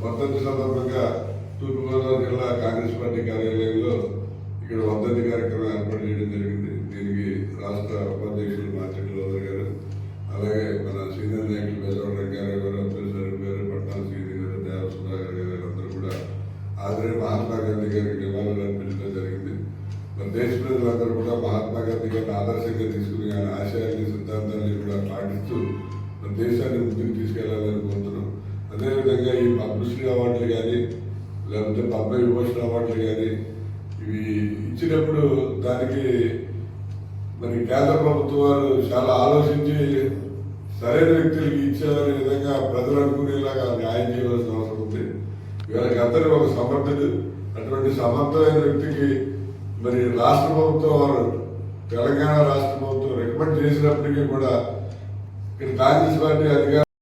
వర్ధంతి సందర్భంగా తూర్పుగోదావరి జిల్లా కాంగ్రెస్ పార్టీ కార్యాలయంలో ఇక్కడ వర్ధంతి కార్యక్రమం ఏర్పాటు చేయడం జరిగింది. దీనికి రాష్ట్ర ఉపాధ్యక్షులు మార్చెట్ల గారు, అలాగే మన సీనియర్ నాయకులు బెజవాడ రంగారావు గారు, అబ్దుల్ సలీం గారు, పట్నాల శ్రీధర్ గారు, దేవ సుధాకర్ గారు అందరూ కూడా ఆదరణ మహాత్మా గాంధీ గారికి నివాళులు అర్పించడం జరిగింది. మన దేశ ప్రజలందరూ కూడా మహాత్మా గాంధీ గారిని ఆదర్శంగా తీసుకుని ఆయన ఆశయాన్ని సిద్ధాంతాన్ని కూడా పాటిస్తూ మన దేశాన్ని ముందుకు తీసుకెళ్లాలని కోరుతున్నాం. అదేవిధంగా ఈ పద్మశ్రీ అవార్డులు కానీ లేకపోతే పద్మవిభూషణ్ అవార్డులు కానీ ఇవి ఇచ్చినప్పుడు దానికి మరి కేంద్ర ప్రభుత్వం వారు చాలా ఆలోచించి సరైన వ్యక్తులకి ఇచ్చారనే విధంగా ప్రజలు అనుకునేలాగా న్యాయం చేయవలసిన అవసరం ఉంది. వీళ్ళకి అందరూ ఒక సమర్థుడు. అటువంటి సమర్థమైన వ్యక్తికి మరి రాష్ట్ర ప్రభుత్వం వారు తెలంగాణ రాష్ట్ర ప్రభుత్వం రికమెండ్ చేసినప్పటికీ కూడా ఇక్కడ కాంగ్రెస్ పార్టీ అధికారులు